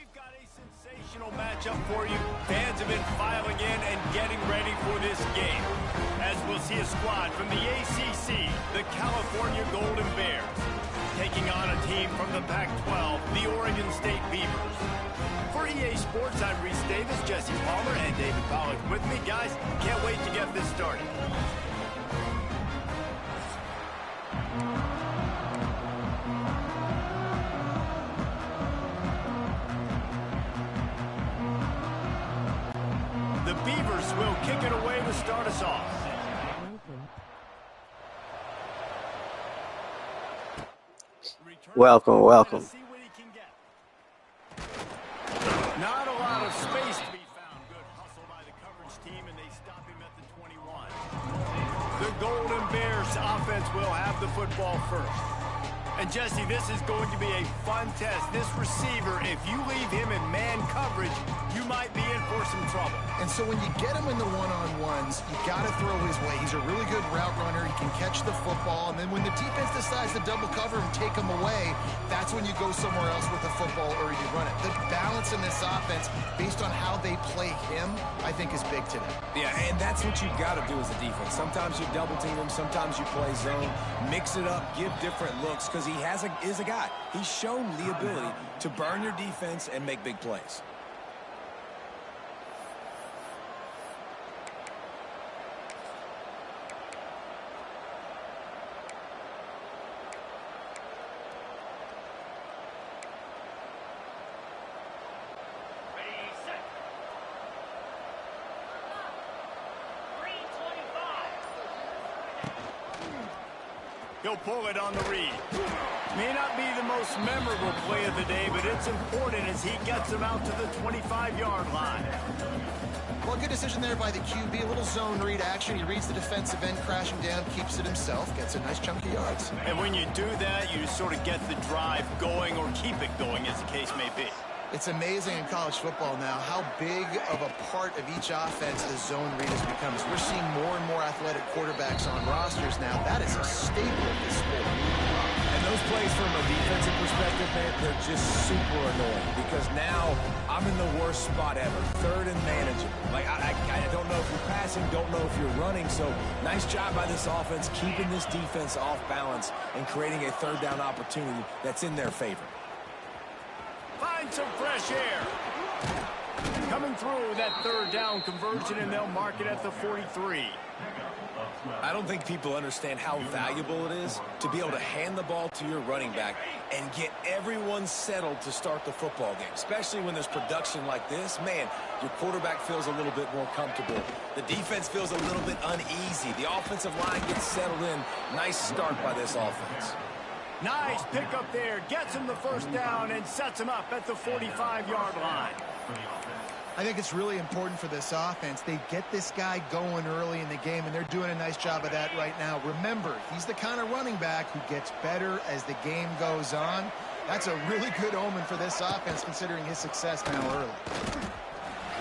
We've got a sensational matchup for you. Fans have been filing in and getting ready for this game, as we'll see a squad from the ACC, the California Golden Bears, taking on a team from the Pac-12, the Oregon State Beavers. For EA Sports, I'm Reese Davis, Jesse Palmer, and David Pollack with me. Guys, can't wait to get this started. The Beavers will kick it away to start us off. Welcome. Not a lot of space to be found. Good hustle by the coverage team, and they stop him at the 21. The Golden Bears offense will have the football first. And Jesse, this is going to be a fun test. This receiver, if you leave him in man coverage, you might be in for some trouble. And so when you get him in the one-on-ones, you got to throw his way. He's a really good route runner. He can catch the football. And then when the defense decides to double cover him, take him away, that's when you go somewhere else with the football or you run it. The balance in this offense, based on how they play him, I think is big today. Yeah, and that's what you got to do as a defense. Sometimes you double team him, sometimes you play zone. Mix it up, give different looks, because he is a guy. He's shown the ability to burn your defense and make big plays. He'll pull it on the read. May not be the most memorable play of the day, but it's important as he gets him out to the 25-yard line. Well, good decision there by the QB. A little zone read action. He reads the defensive end crashing down, keeps it himself, gets a nice chunk of yards. And when you do that, you sort of get the drive going or keep it going, as the case may be. It's amazing in college football now how big of a part of each offense the zone read has become. As we're seeing more and more athletic quarterbacks on rosters now, that is a staple of this sport. And those plays from a defensive perspective, man, they're just super annoying because now I'm in the worst spot ever, third and manageable. Like, I don't know if you're passing, don't know if you're running, so nice job by this offense keeping this defense off balance and creating a third down opportunity that's in their favor. Find some fresh air. Coming through that third down conversion, and they'll mark it at the 43. I don't think people understand how valuable it is to be able to hand the ball to your running back and get everyone settled to start the football game, especially when there's production like this. Man, your quarterback feels a little bit more comfortable. The defense feels a little bit uneasy. The offensive line gets settled in. Nice start by this offense. Nice pick up there. Gets him the first down and sets him up at the 45-yard line. I think it's really important for this offense. They get this guy going early in the game, and they're doing a nice job of that right now. Remember, he's the kind of running back who gets better as the game goes on. That's a really good omen for this offense, considering his success now early.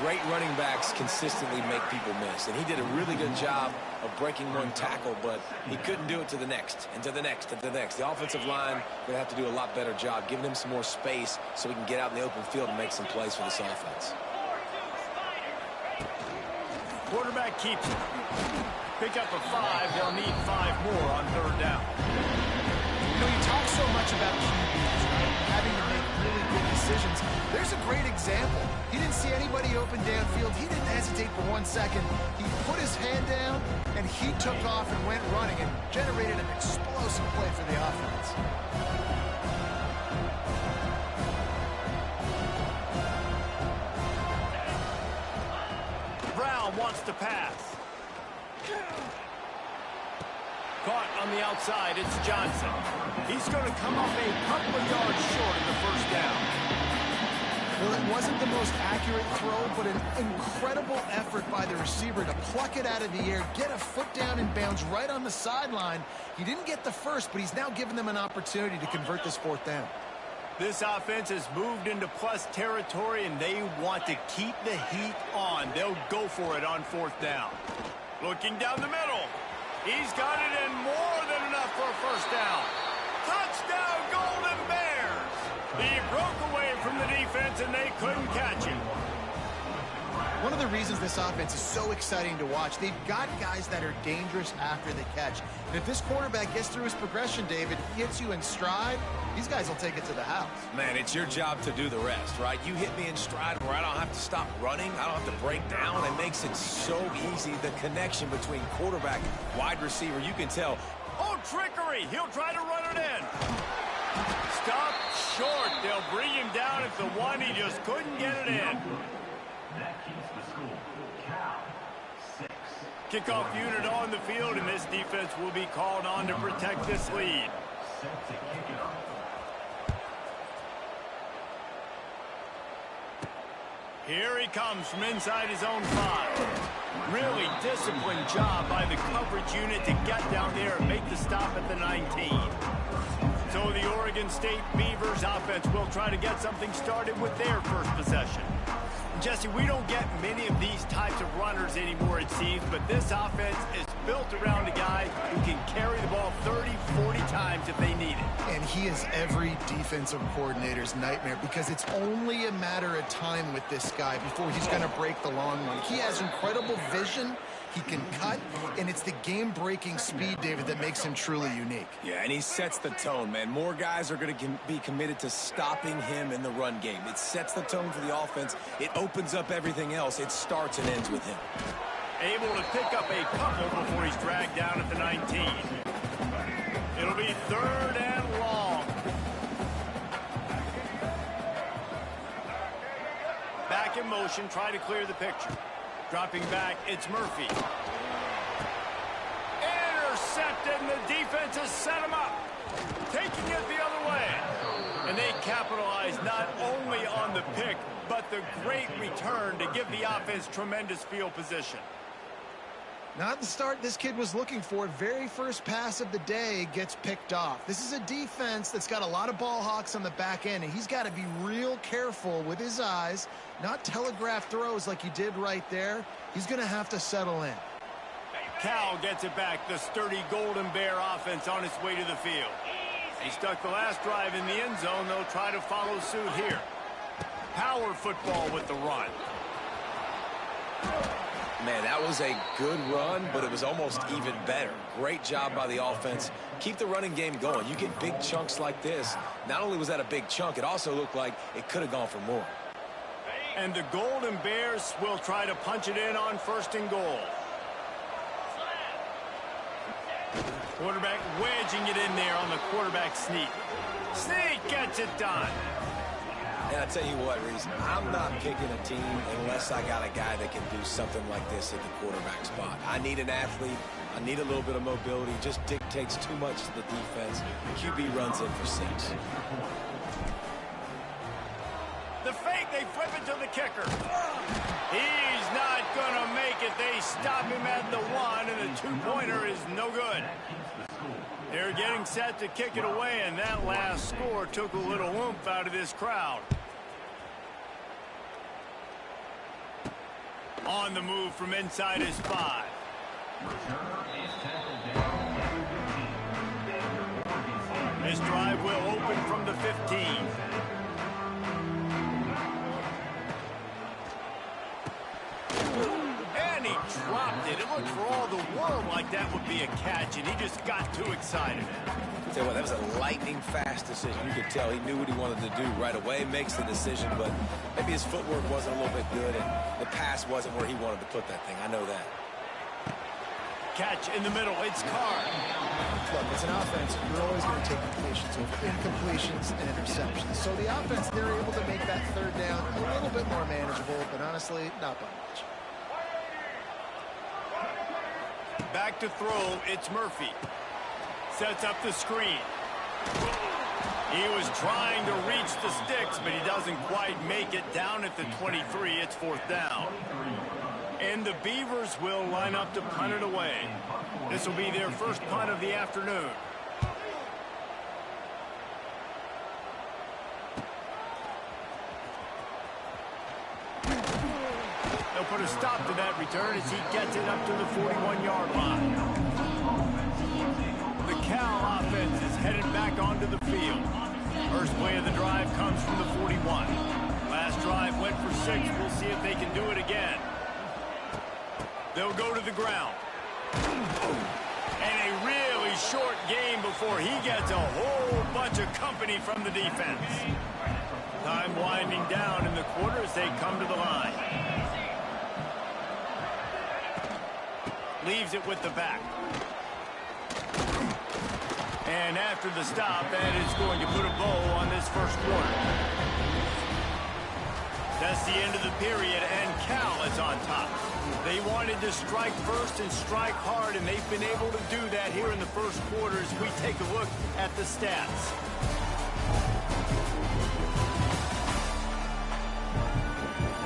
Great running backs consistently make people miss, and he did a really good job of breaking one tackle, but he couldn't do it to the next, and to the next, and to the next. The offensive line going to have to do a lot better job, giving him some more space so he can get out in the open field and make some plays for this offense. Quarterback keeps it. Pick up a 5. They'll need 5 more on third down. You know, you talk so much about QBs, right? Having to make really good decisions. There's a great example. He didn't see anybody open downfield. He didn't hesitate for 1 second. He put his hand down, and he took off and went running and generated an explosive play for the offense. Brown wants to pass. Caught on the outside, it's Johnson. He's going to come up a couple of yards short of the first down. Well, it wasn't the most accurate throw, but an incredible effort by the receiver to pluck it out of the air, get a foot down and bounce right on the sideline. He didn't get the first, but he's now given them an opportunity to convert this fourth down. This offense has moved into plus territory, and they want to keep the heat on. They'll go for it on fourth down. Looking down the middle. He's got it in more than enough for a first down. Touchdown, Golden Bears! He broke away from the defense defense, and they couldn't catch him. One of the reasons this offense is so exciting to watch, they've got guys that are dangerous after the catch. And if this quarterback gets through his progression, David, he hits you in stride, these guys will take it to the house. Man, it's your job to do the rest, right? You hit me in stride where I don't have to stop running. I don't have to break down. It makes it so easy. The connection between quarterback, wide receiver, you can tell. Oh, trickery. He'll try to run it in. Stop short. They'll bring him down at the one. He just couldn't get it in. That keeps the score. Cal, 6. Kickoff unit on the field, and this defense will be called on to protect this lead. Set to kick it off. Here he comes from inside his own 5. Really disciplined job by the coverage unit to get down there and make the stop at the 19. So the Oregon State Beavers offense will try to get something started with their first possession. Jesse, we don't get many of these types of runners anymore, it seems, but this offense is built around a guy who can carry the ball 30, 40 times if they need it. And he is every defensive coordinator's nightmare because it's only a matter of time with this guy before he's going to break the long one. He has incredible vision. He can cut, and it's the game-breaking speed, David, that makes him truly unique. Yeah, and he sets the tone, man. More guys are going to be committed to stopping him in the run game. It sets the tone for the offense. It opens up everything else. It starts and ends with him. Able to pick up a couple before he's dragged down at the 19. It'll be 3rd and long. Back in motion, try to clear the picture. Dropping back, it's Murphy. Intercepted, and the defense has set him up. Taking it the other way. And they capitalize not only on the pick, but the great return to give the offense tremendous field position. Not the start this kid was looking for. Very first pass of the day gets picked off. This is a defense that's got a lot of ball hawks on the back end, and he's got to be real careful with his eyes, not telegraph throws like he did right there. He's going to have to settle in. Cal gets it back. The sturdy Golden Bear offense on its way to the field. He stuck the last drive in the end zone. They'll try to follow suit here. Power football with the run. Man, that was a good run, but it was almost even better. Great job by the offense. Keep the running game going. You get big chunks like this. Not only was that a big chunk, it also looked like it could have gone for more. And the Golden Bears will try to punch it in on 1st and goal. Quarterback wedging it in there on the quarterback sneak. Sneak gets it done. And I tell you what, Reese, I'm not picking a team unless I got a guy that can do something like this at the quarterback spot. I need an athlete. I need a little bit of mobility. Just dictates too much to the defense. QB runs in for 6. The fake, they flip it to the kicker. He's not going to make it. They stop him at the 1, and the 2-pointer is no good. They're getting set to kick it away, and that last score took a little oomph out of this crowd. On the move from inside his 5. This drive will open from the 15. And he dropped it. It looked for all the world like that would be a catch, and he just got too excited. Tell you what, that was a lightning-fast decision. You could tell he knew what he wanted to do right away, makes the decision, but maybe his footwork wasn't a little bit good, and the pass wasn't where he wanted to put that thing. I know that. Catch in the middle. It's Carr. Look, as an offense, you're always going to take completions over incompletions and interceptions. So the offense, they're able to make that 3rd down a little bit more manageable, but honestly, not by much. Back to throw, it's Murphy. Sets up the screen. He was trying to reach the sticks, but he doesn't quite make it down at the 23. It's 4th down. And the Beavers will line up to punt it away. This will be their first punt of the afternoon. They'll put a stop to that return as he gets it up to the 41-yard line. The Cal offense is headed back onto the field. First play of the drive comes from the 41. went for 6. We'll see if they can do it again. They'll go to the ground. And a really short game before he gets a whole bunch of company from the defense. Time winding down in the quarter as they come to the line. Leaves it with the back. And after the stop, that is going to put a bow on this first quarter. That's the end of the period, and Cal is on top. They wanted to strike first and strike hard, and they've been able to do that here in the first quarter as we take a look at the stats.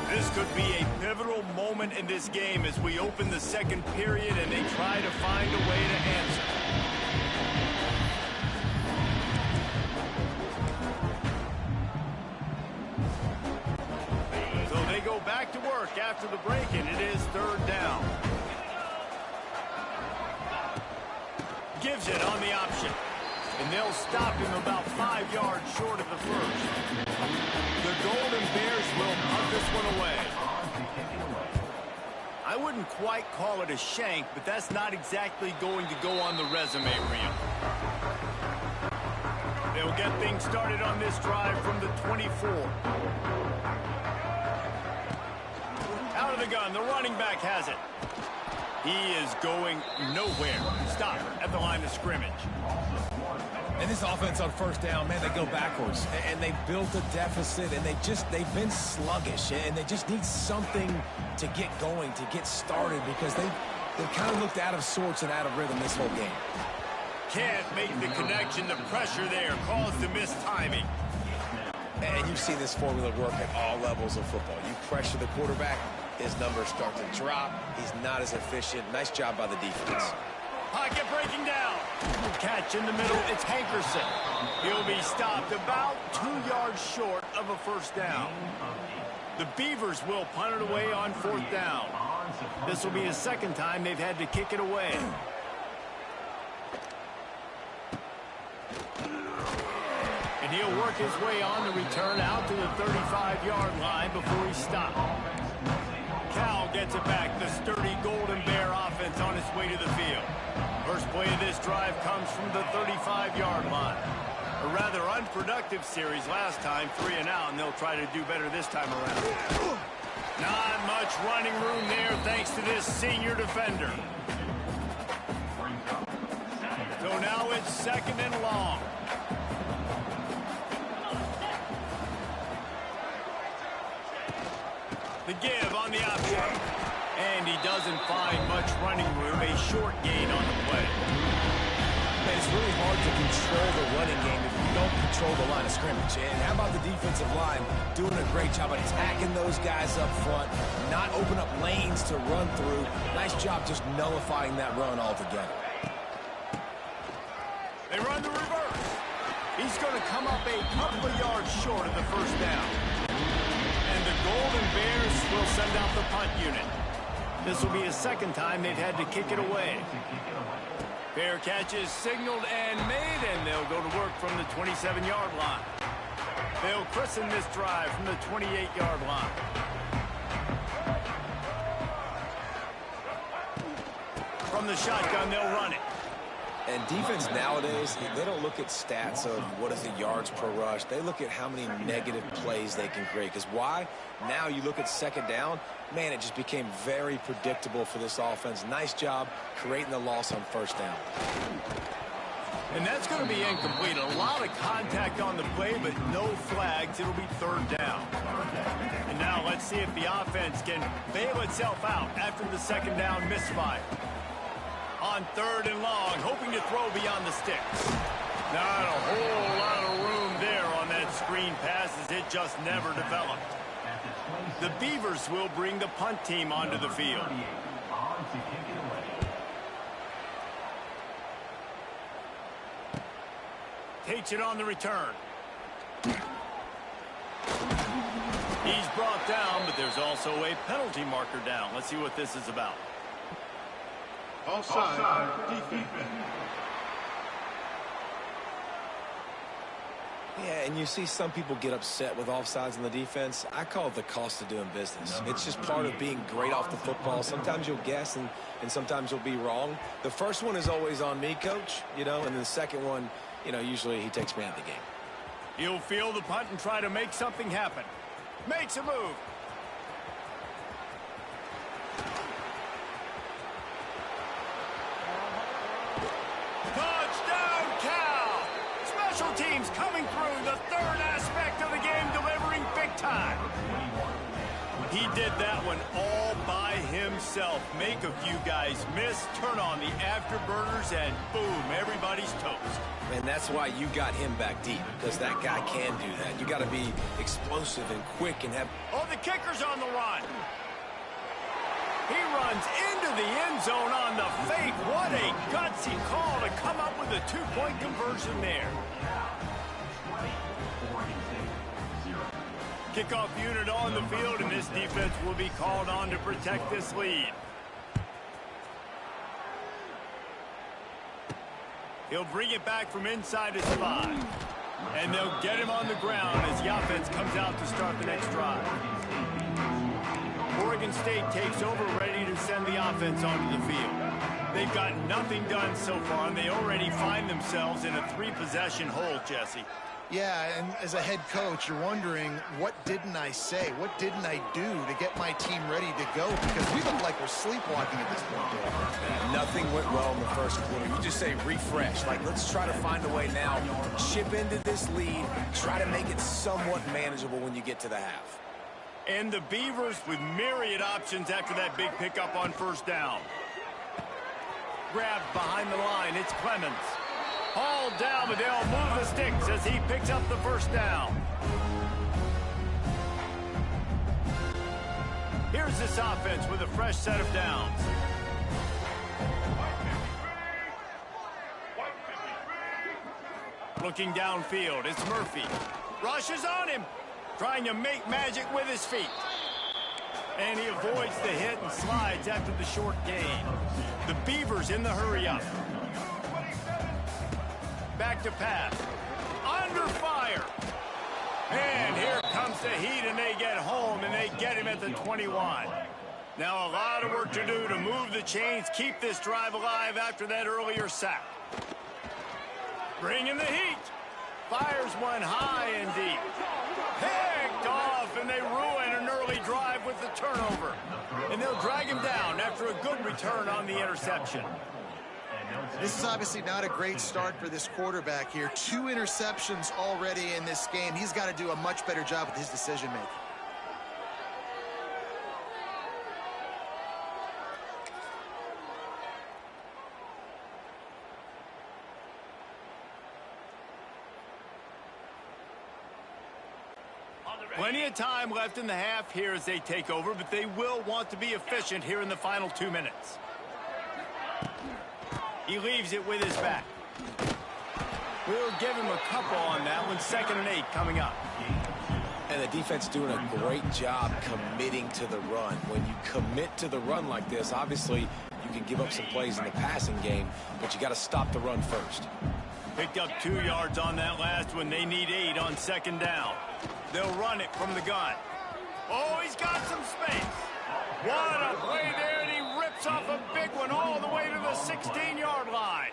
This could be a pivotal moment in this game as we open the second period and they try to find a way to answer. Go back to work after the break, and it is third down. Gives it on the option, and they'll stop him about 5 yards short of the first. The Golden Bears will punt this one away. I wouldn't quite call it a shank, but that's not exactly going to go on the resume reel. They'll get things started on this drive from the 24. Out of the gun, the running back has it. He is going nowhere. Stop at the line of scrimmage. And this offense on first down, man, they go backwards. And they built a deficit, and they've been sluggish. And they just need something to get going, to get started, because they've kind of looked out of sorts and out of rhythm this whole game. Can't make the connection. The pressure there caused the missed timing. And you've seen this formula work at all levels of football. You pressure the quarterback, his numbers start to drop. He's not as efficient. Nice job by the defense. Pocket breaking down. Catch in the middle. It's Hankerson. He'll be stopped about 2 yards short of a first down. The Beavers will punt it away on fourth down. This will be the second time they've had to kick it away. And he'll work his way on the return out to the 35-yard line before he's stopped. Cal gets it back. The sturdy Golden Bear offense on its way to the field. First play of this drive comes from the 35-yard line. A rather unproductive series last time, 3 and out, and they'll try to do better this time around. Not much running room there thanks to this senior defender. So now it's second and long. The give on the option. And he doesn't find much running room. A short gain on the play. Man, it's really hard to control the running game if you don't control the line of scrimmage. And how about the defensive line doing a great job attacking those guys up front, not open up lanes to run through. Nice job just nullifying that run altogether. They run the reverse. He's going to come up a couple of yards short of the first down. And the Golden Bears will send out the punt unit. This will be a second time they've had to kick it away. Fair catch is signaled and made, and they'll go to work from the 27-yard line. They'll christen this drive from the 28-yard line. From the shotgun, they'll run it. And defense nowadays, they don't look at stats of what is the yards per rush. They look at how many negative plays they can create. Because why? Now you look at second down, man, it just became very predictable for this offense. Nice job creating the loss on first down. And that's going to be incomplete. A lot of contact on the play, but no flags. It'll be third down. And now let's see if the offense can bail itself out after the second down misfire. On third and long, hoping to throw beyond the sticks. Not a whole lot of room there on that screen pass as it just never developed. The Beavers will bring the punt team onto the field. Takes it on the return. He's brought down, but there's also a penalty marker down. Let's see what this is about. Offside, defense. Yeah, and you see some people get upset with offsides on the defense. I call it the cost of doing business. It's just part of being great off the football. Sometimes you'll guess and sometimes you'll be wrong. The first one is always on me, Coach, and then the second one, usually he takes me out of the game. He'll field the punt and try to make something happen. Makes a move. Touchdown, Cal! Special teams coming through, the third aspect of the game, delivering big time. He did that one all by himself. Make a few guys miss, turn on the afterburners, and boom, everybody's toast. And that's why you got him back deep, because that guy can do that. You got to be explosive and quick and have... Oh, the kicker's on the run. He runs into the end zone on the fake. What a gutsy call to come up with a two-point conversion there. Kickoff unit on the field, and this defense will be called on to protect this lead. He'll bring it back from inside his 5. And they'll get him on the ground as the offense comes out to start the next drive. Oregon State takes over, ready to send the offense onto the field. They've got nothing done so far, and they already find themselves in a 3-possession hole, Jesse. Yeah, and as a head coach, you're wondering, what didn't I say? What didn't I do to get my team ready to go? Because we look like we're sleepwalking at this point, Dave. Nothing went well in the first quarter. You just say refresh. Let's try to find a way now. Chip into this lead. Try to make it somewhat manageable when you get to the half. And the Beavers with myriad options after that big pickup on first down. Grabbed behind the line. It's Clemens. Hauled down, but they'll move the sticks as he picks up the first down. Here's this offense with a fresh set of downs. Looking downfield, it's Murphy. Rushes on him, trying to make magic with his feet. And he avoids the hit and slides after the short gain. The Beavers in the hurry up. Back to pass. Under fire. And here comes the heat, and they get home, and they get him at the 21. Now a lot of work to do to move the chains, keep this drive alive after that earlier sack. Bringing the heat. Fires one high and deep. Picked off, and they ruin an early drive with the turnover. And they'll drag him down after a good return on the interception. This is obviously not a great start for this quarterback here. 2 interceptions already in this game. He's got to do a much better job with his decision-making. Plenty of time left in the half here as they take over, but they will want to be efficient here in the final 2 minutes. He leaves it with his back. We'll give him a couple on that one. 2nd and 8 coming up. And the defense doing a great job committing to the run. When you commit to the run like this, obviously you can give up some plays in the passing game, but you got to stop the run first. Picked up 2 yards on that last one. They need 8 on 2nd down. They'll run it from the gun. Oh, he's got some space. What a play there, and he rips off a big one all the way to the 16-yard line.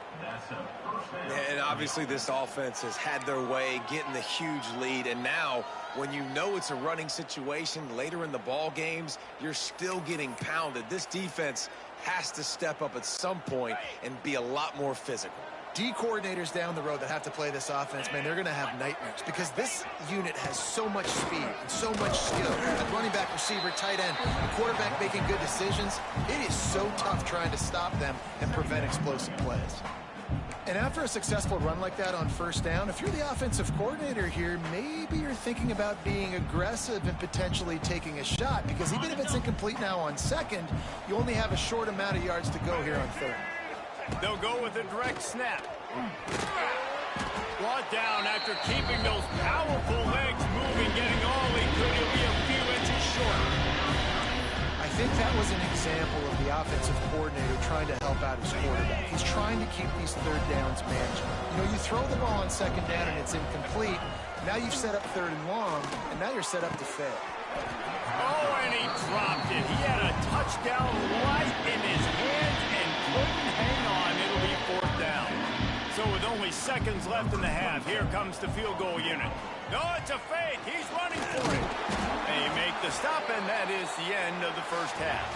And obviously this offense has had their way, getting the huge lead, and now when you know it's a running situation later in the ball games, you're still getting pounded. This defense has to step up at some point and be a lot more physical. D coordinators down the road that have to play this offense, man, they're going to have nightmares because this unit has so much speed and so much skill. At running back, receiver, tight end, the quarterback making good decisions. It is so tough trying to stop them and prevent explosive plays. And after a successful run like that on first down, if you're the offensive coordinator here, maybe you're thinking about being aggressive and potentially taking a shot, because even if it's incomplete now on 2nd, you only have a short amount of yards to go here on 3rd. They'll go with a direct snap. Brought down after keeping those powerful legs moving, getting all he could. He'll be a few inches short. I think that was an example of the offensive coordinator trying to help out his quarterback. He's trying to keep these 3rd downs manageable. You know, you throw the ball on 2nd down and it's incomplete. Now you've set up 3rd and long, and now you're set up to fail. Oh, and he dropped it. He had a touchdown right in his hands and couldn't hang on. It'll be 4th down. So with only seconds left in the half, here comes the field goal unit. No, it's a fake. He's running for it. They make the stop, and that is the end of the first half.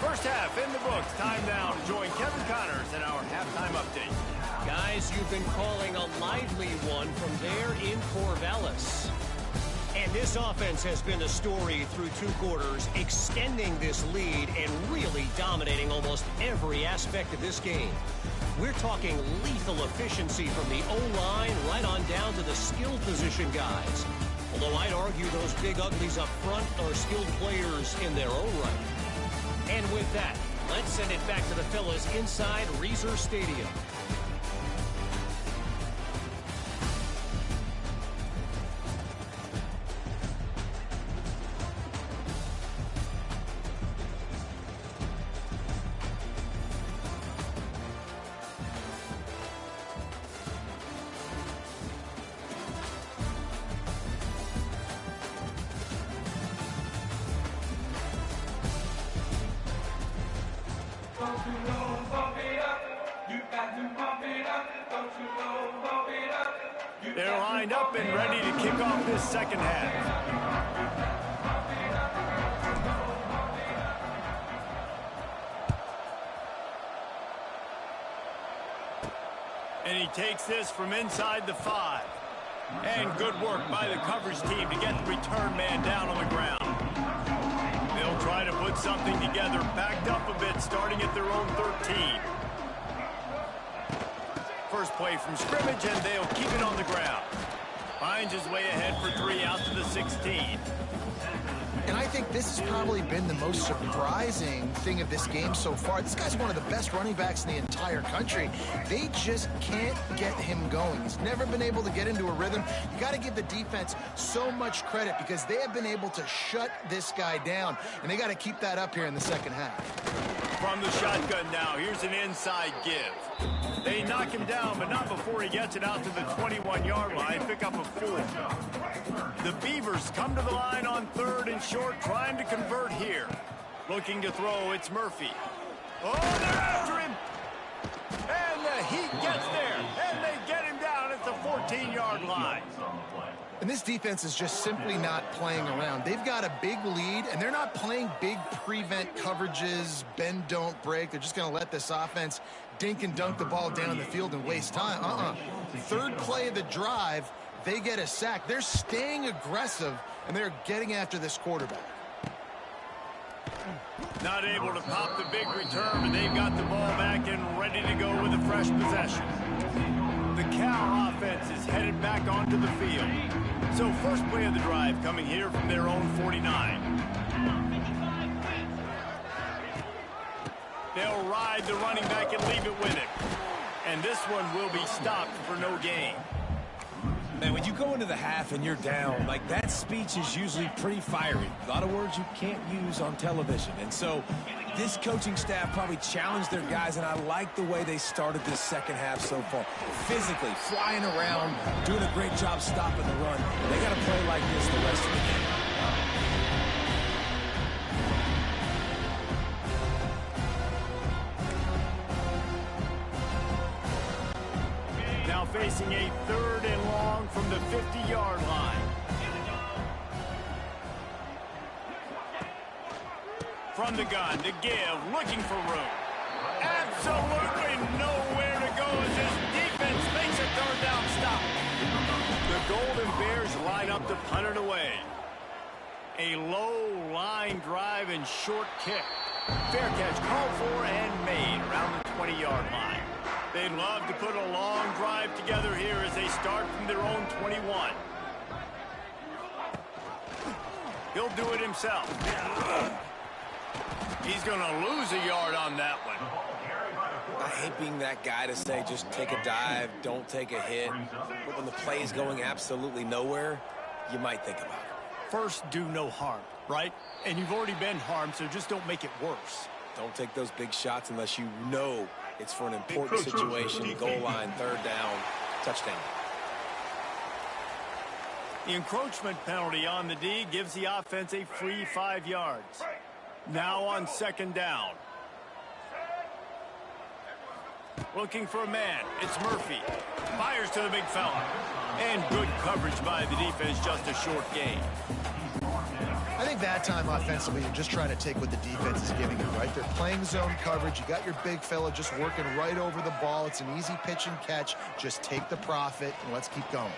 First half in the books. Time now to join Kevin Connors in our halftime update. Guys, you've been calling a lively one from there in Corvallis. And this offense has been the story through 2 quarters, extending this lead and really dominating almost every aspect of this game. We're talking lethal efficiency from the O-line right on down to the skill position guys. Although I'd argue those big uglies up front are skilled players in their own right. And with that, let's send it back to the fellas inside Reser Stadium. They're lined up and ready to kick off this second half. And he takes this from inside the 5. And good work by the coverage team to get the return man down on the ground. They'll try to put something together, backed up a bit, starting at their own 13. First play from scrimmage, and they'll keep it on the ground. Finds his way ahead for 3 out to the 16. And I think this has probably been the most surprising thing of this game so far. This guy's one of the best running backs in the entire country. They just can't get him going. He's never been able to get into a rhythm. You got to give the defense so much credit because they have been able to shut this guy down, and they got to keep that up here in the second half. From the shotgun now, here's an inside give. They knock him down, but not before he gets it out to the 21-yard line. Pick up a 4. The Beavers come to the line on 3rd and short, trying to convert here. Looking to throw, it's Murphy. Oh, they're after him! And the Heat gets there, and they get him down at the 14-yard line. And this defense is just simply not playing around. They've got a big lead, and they're not playing big prevent coverages, bend, don't break. They're just going to let this offense dink and dunk the ball down the field and waste time. 3rd play of the drive, they get a sack. They're staying aggressive, and they're getting after this quarterback. Not able to pop the big return, but they've got the ball back and ready to go with a fresh possession. The Cal offense is headed back onto the field. So first play of the drive coming here from their own 49. They'll ride the running back and leave it with him. And this one will be stopped for no gain. Man, when you go into the half and you're down, like that speech is usually pretty fiery. A lot of words you can't use on television. And so this coaching staff probably challenged their guys, and I like the way they started this second half so far. Physically, flying around, doing a great job stopping the run. They got to play like this the rest of the game. Now facing a 3rd and long from the 50-yard line. From the gun to give, looking for room. Absolutely nowhere to go as this defense makes a 3rd down stop. The Golden Bears line up to punt it away. A low line drive and short kick. Fair catch called for and made around the 20-yard line. They'd love to put a long drive together here as they start from their own 21. He'll do it himself. He's going to lose a yard on that one. I hate being that guy to say just take a dive, don't take a hit. But when the play is going absolutely nowhere, you might think about it. First, do no harm, right? And you've already been harmed, so just don't make it worse. Don't take those big shots unless you know it's for an important situation. Goal line, 3rd down, touchdown. The encroachment penalty on the D gives the offense a free 5 yards. Now on second down. Looking for a man. It's Murphy. Fires to the big fella. And good coverage by the defense, just a short gain. I think that time offensively, you're just trying to take what the defense is giving you, right? They're playing zone coverage. You got your big fella just working right over the ball. It's an easy pitch and catch. Just take the profit, and let's keep going.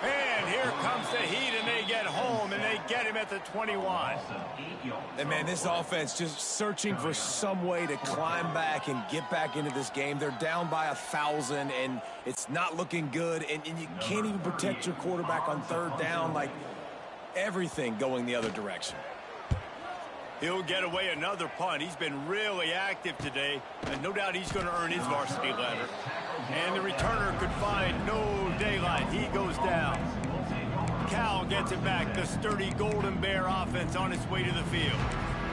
And here comes the Heat, and they get home, and they get him at the 21. And, man, this offense just searching for some way to climb back and get back into this game. They're down by 1,000, and it's not looking good, and you can't even protect your quarterback on third down. Like, everything going the other direction. He'll get away another punt. He's been really active today, and no doubt he's going to earn his varsity letter. And the returner could find no daylight. He goes down. Cal gets it back. The sturdy Golden Bear offense on its way to the field.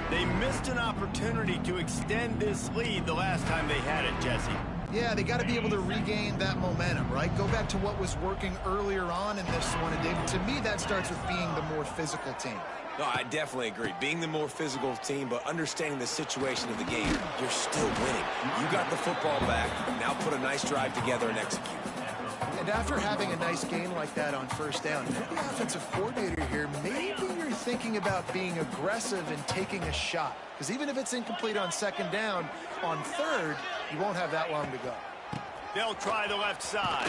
They missed an opportunity to extend this lead the last time they had it, Jesse. Yeah, they got to be able to regain that momentum, right? Go back to what was working earlier on in this one. And David, to me, that starts with being the more physical team. No, I definitely agree. Being the more physical team, but understanding the situation of the game, you're still winning. You got the football back. Now put a nice drive together and execute. And after having a nice game like that on first down, if you're the offensive coordinator here, maybe you're thinking about being aggressive and taking a shot. Because even if it's incomplete on second down, on third, you won't have that long to go. They'll try the left side.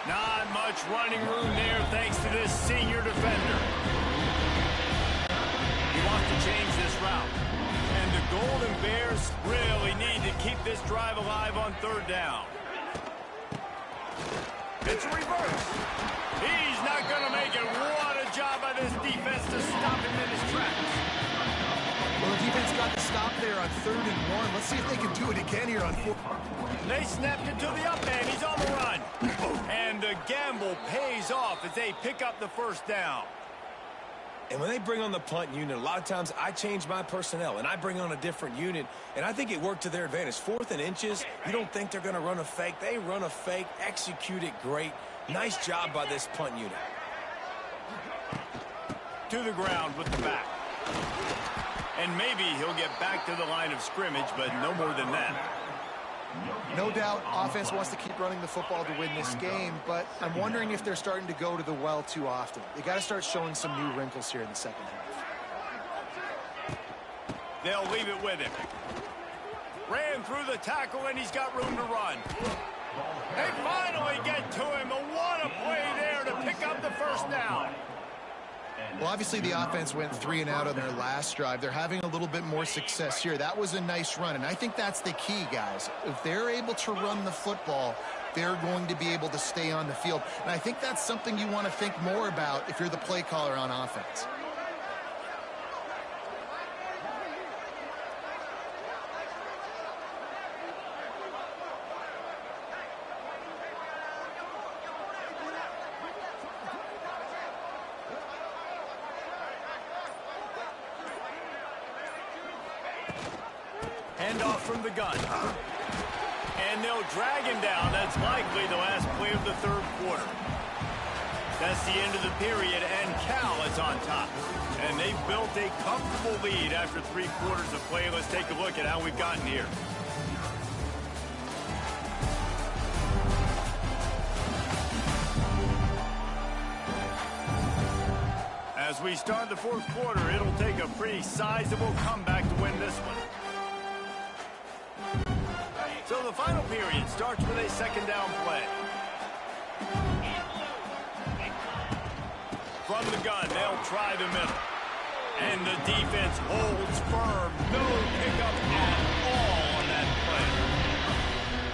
Not much running room there thanks to this senior defender. He wants to change this route. And the Golden Bears really need to keep this drive alive on third down. It's a reverse. He's not going to make it. What a job by this defense to stop him in his tracks. Well, the defense got the stop there on 3rd and 1. Let's see if they can do it again here on 4th. They snapped it to the up man. He's on the run. And the gamble pays off as they pick up the first down. And when they bring on the punt unit, a lot of times I change my personnel, and I bring on a different unit, and I think it worked to their advantage. 4th and inches, you don't think they're going to run a fake. They run a fake, execute it great. Nice job by this punt unit. To the ground with the back. And maybe he'll get back to the line of scrimmage, but no more than that. No doubt offense wants to keep running the football to win this game, but I'm wondering if they're starting to go to the well too often. They got to start showing some new wrinkles here in the second half. They'll leave it with him. Ran through the tackle, and he's got room to run. They finally get to him. What a play there to pick up the first down. Well, obviously the offense went 3 and out on their last drive. They're having a little bit more success here. That was a nice run, and I think that's the key, guys. If they're able to run the football, they're going to be able to stay on the field. And I think that's something you want to think more about if you're the play caller on offense. Handoff from the gun. And they'll drag him down. That's likely the last play of the third quarter. That's the end of the period, and Cal is on top. And they've built a comfortable lead after 3 quarters of play. Let's take a look at how we've gotten here. As we start the fourth quarter, it'll take a pretty sizable comeback to win this one. So the final period starts with a second down play. From the gun, they'll try the middle. And the defense holds firm. No pickup at all on that play.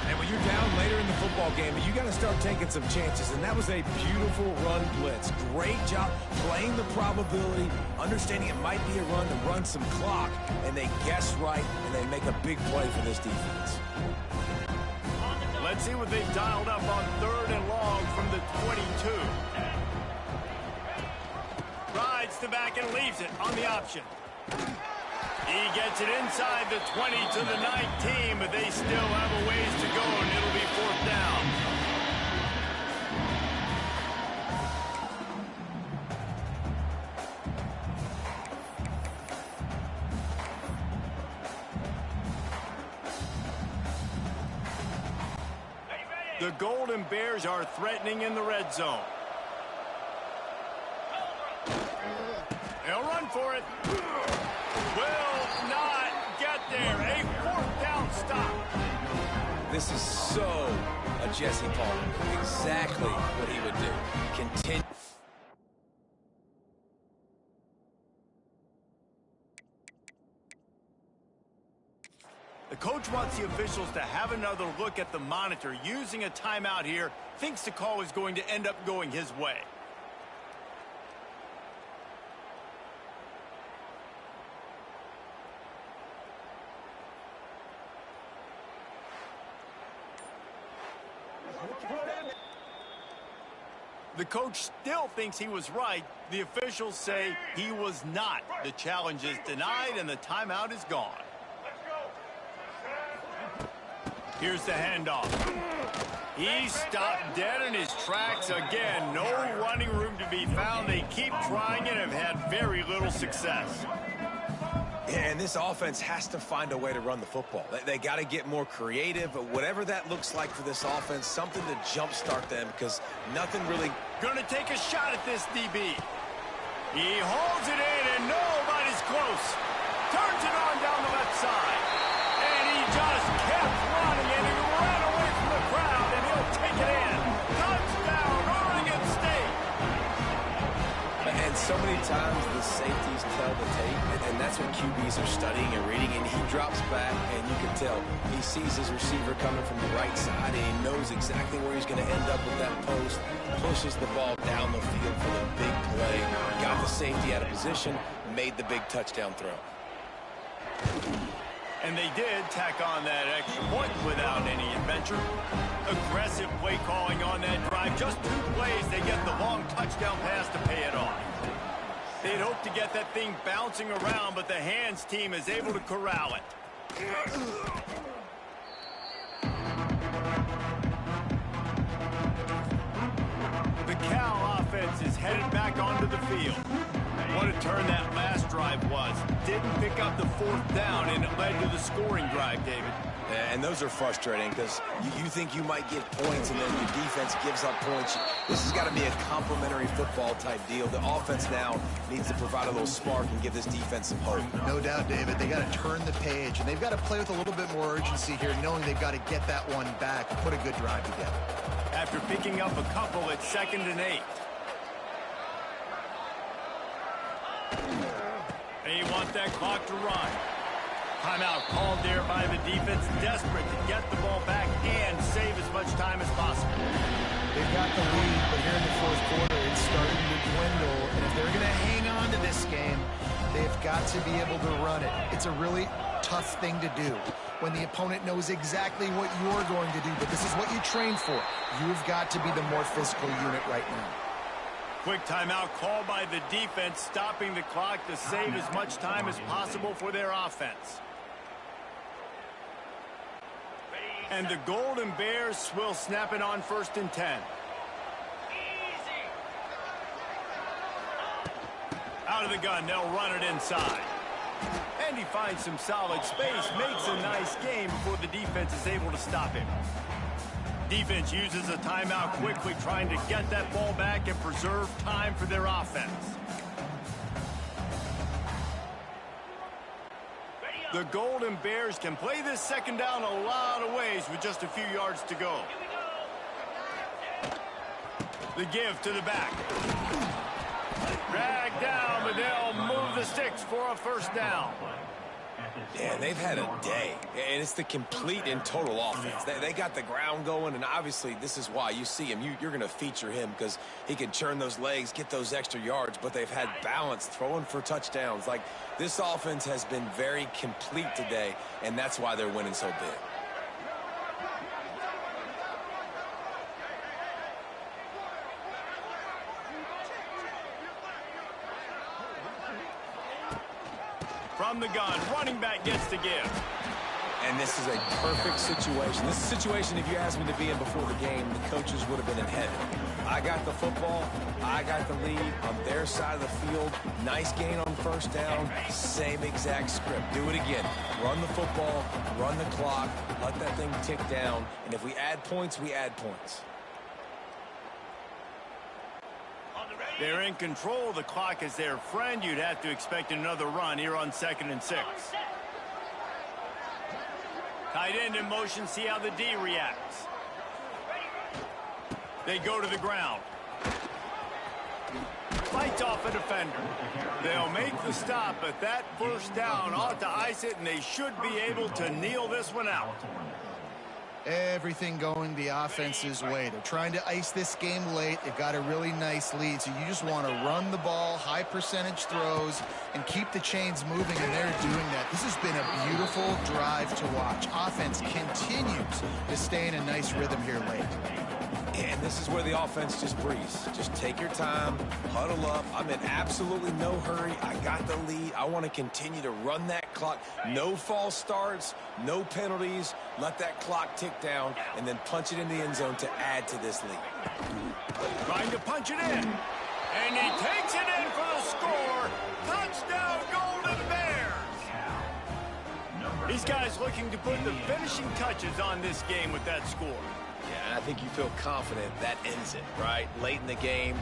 And when you're down later in the football game, you got to start taking some chances. And that was a beautiful run blitz. Great job playing the probability, understanding it might be a run to run some clock. And they guess right, and they make a big play for this defense. Let's see what they've dialed up on 3rd and long from the 22. Rides the back and leaves it on the option. He gets it inside the 20 to the 19, but they still have a ways to go, and it'll be 4th down. The Golden Bears are threatening in the red zone. They'll run for it. Will not get there. A fourth down stop. This is so a Jesse Palmer. Exactly what he would do. Continue. The coach wants the officials to have another look at the monitor. Using a timeout here, thinks the call is going to end up going his way. The coach still thinks he was right. The officials say he was not. The challenge is denied and the timeout is gone. Here's the handoff. He stopped dead in his tracks again. No running room to be found. They keep trying and have had very little success. Yeah, and this offense has to find a way to run the football. They got to get more creative, but whatever that looks like for this offense, something to jumpstart them because nothing really... Going to take a shot at this DB. He holds it in and nobody's close. Turns it on down the left side. And he just kept running and he ran away from the crowd and he'll take it in. Touchdown, Oregon State. And so many times the safeties tell the tape, and that's what QBs are studying and reading, and he drops back, and you can tell he sees his receiver coming from the right side, and he knows exactly where he's going to end up with that post, pushes the ball down the field for the big play, got the safety out of position, made the big touchdown throw. And they did tack on that extra point without any adventure. Aggressive play calling on that drive. Just 2 plays, they get the long touchdown pass to pay it off. They'd hope to get that thing bouncing around, but the hands team is able to corral it. The Cal offense is headed back onto the field. What a turn that last drive was. Didn't pick up the 4th down, and it led to the scoring drive, David. And those are frustrating because you think you might get points and then your defense gives up points. This has got to be a complementary football type deal. The offense now needs to provide a little spark and give this defense some hope. No doubt, David. They got to turn the page, and they've got to play with a little bit more urgency here, knowing they've got to get that one back and put a good drive together. After picking up a couple, it's 2nd and 8. They want that clock to run. Timeout called there by the defense, desperate to get the ball back and save as much time as possible. They've got the lead, but here in the 4th quarter, it's starting to dwindle. And if they're going to hang on to this game, they've got to be able to run it. It's a really tough thing to do when the opponent knows exactly what you're going to do, but this is what you train for. You've got to be the more physical unit right now. Quick timeout called by the defense, stopping the clock to save as much time as possible for their offense. And the Golden Bears will snap it on 1st and 10. Out of the gun, they'll run it inside. And he finds some solid space, makes a nice game before the defense is able to stop him. Defense uses a timeout quickly, trying to get that ball back and preserve time for their offense. The Golden Bears can play this 2nd down a lot of ways with just a few yards to go. The give to the back. Drag down, but they'll move the sticks for a 1st down. Yeah, they've had a day, and it's the complete and total offense. They got the ground going, and obviously this is why you see him. You're going to feature him because he can churn those legs, get those extra yards, but they've had balance, throwing for touchdowns. Like, this offense has been very complete today, and that's why they're winning so big. From the gun, running back gets to give. And this is a perfect situation. This is a situation, if you asked me to be in before the game, the coaches would have been in heaven. I got the football, I got the lead on their side of the field. Nice gain on first down, same exact script. Do it again. Run the football, run the clock, let that thing tick down, and if we add points, we add points. They're in control. The clock is their friend. You'd have to expect another run here on 2nd and 6. Tight end in motion. See how the D reacts. They go to the ground. Fights off a defender. They'll make the stop, but that first down ought to ice it, and they should be able to kneel this one out. Everything going the offense's way. They're trying to ice this game late. They've got a really nice lead, so you just want to run the ball, high percentage throws, and keep the chains moving, and they're doing that. This has been a beautiful drive to watch. Offense continues to stay in a nice rhythm here late. And this is where the offense just breathes. Just take your time, huddle up. I'm in absolutely no hurry. I got the lead. I want to continue to run that clock. No false starts, no penalties. Let that clock tick down, and then punch it in the end zone to add to this lead. Trying to punch it in. And he takes it in for the score. Touchdown, Golden Bears. These guys looking to put the finishing touches on this game with that score. Yeah, I think you feel confident that ends it, right? Late in the game,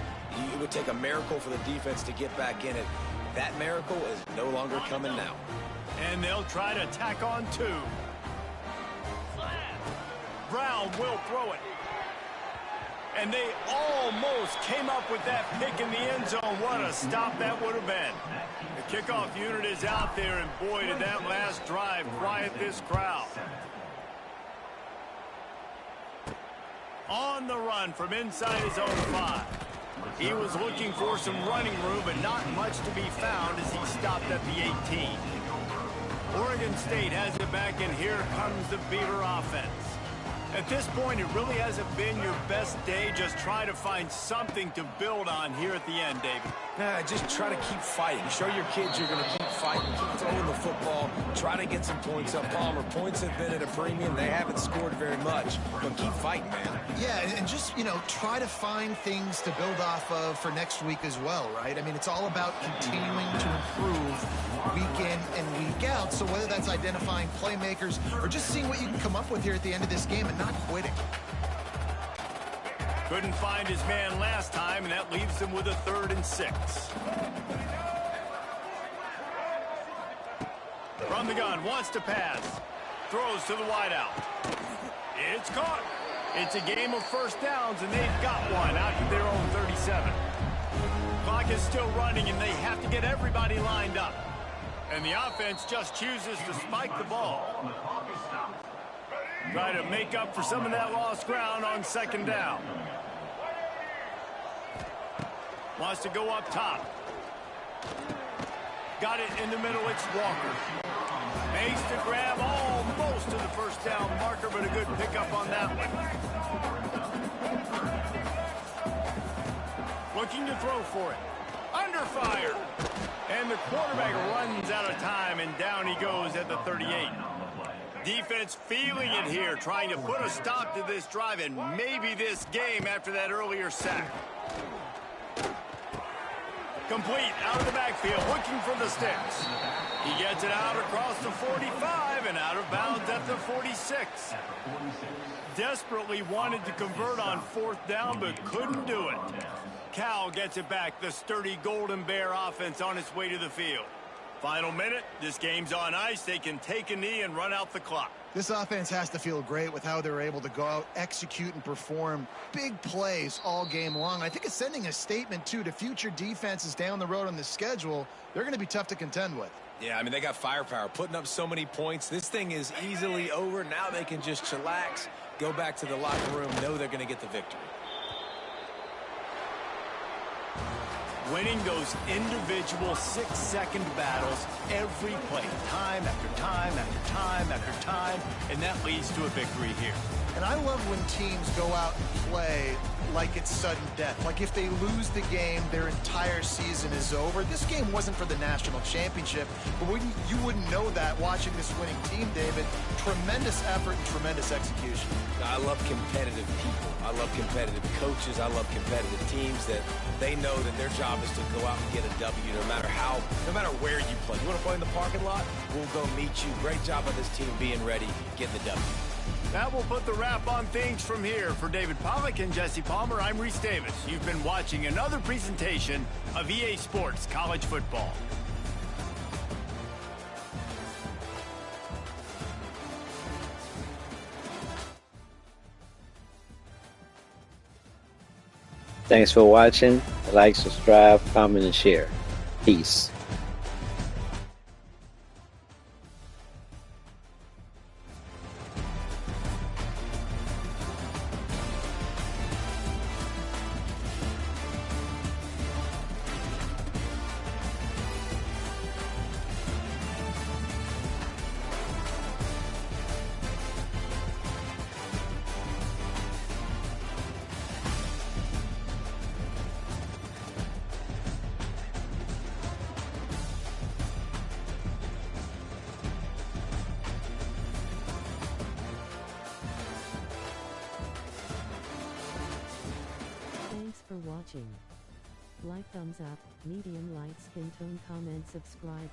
it would take a miracle for the defense to get back in it. That miracle is no longer coming now. And they'll try to tack on 2. Brown will throw it. And they almost came up with that pick in the end zone. What a stop that would have been. The kickoff unit is out there, and boy, did that last drive quiet this crowd. On the run from inside his own 5. He was looking for some running room, but not much to be found as he stopped at the 18. Oregon State has it back, and here comes the Beaver offense. At this point, it really hasn't been your best day. Just try to find something to build on here at the end, David. Nah, just try to keep fighting. Show your kids you're going to keep fighting, keep throwing the football, try to get some points up. Palmer, points have been at a premium. They haven't scored very much, but keep fighting, man. Yeah, and just, try to find things to build off of for next week as well, right? I mean, it's all about continuing to improve week in and week out. So whether that's identifying playmakers or just seeing what you can come up with here at the end of this game and not quitting. Couldn't find his man last time, and that leaves him with a 3rd and 6. From the gun, wants to pass. Throws to the wideout. It's caught. It's a game of first downs, and they've got one out to their own 37. Clock is still running, and they have to get everybody lined up. And the offense just chooses to spike the ball. Try to make up for some of that lost ground on 2nd down. Wants to go up top. Got it in the middle. It's Walker. Makes the grab almost to the first down marker, but a good pickup on that one. Looking to throw for it. Under fire. And the quarterback runs out of time, and down he goes at the 38. Defense feeling it here, trying to put a stop to this drive and maybe this game after that earlier sack. Complete out of the backfield, looking for the sticks. He gets it out across the 45 and out of bounds at the 46. Desperately wanted to convert on 4th down, but couldn't do it. Cal gets it back, the sturdy Golden Bear offense on its way to the field. Final minute, this game's on ice. They can take a knee and run out the clock. This offense has to feel great with how they're able to go out, execute, and perform big plays all game long. I think it's sending a statement, too, to future defenses down the road on the schedule. They're going to be tough to contend with. Yeah, I mean, they got firepower, putting up so many points. This thing is easily over. Now they can just chillax, go back to the locker room, know they're going to get the victory. Winning those individual 6-second battles every play, time after time after time after time, and that leads to a victory here. And I love when teams go out and play like it's sudden death. Like if they lose the game, their entire season is over. This game wasn't for the national championship, but you wouldn't know that watching this winning team, David. Tremendous effort and tremendous execution. I love competitive people. I love competitive coaches. I love competitive teams that they know that their job is to go out and get a W no matter where you play. You want to play in the parking lot? We'll go meet you. Great job on this team being ready, getting the W. That will put the wrap on things from here. For David Pollack and Jesse Palmer, I'm Reese Davis. You've been watching another presentation of EA Sports College Football. Thanks for watching. Like, subscribe, comment, and share. Peace. Thanks for watching. Like, thumbs up, medium, light, skin tone, comment, subscribe.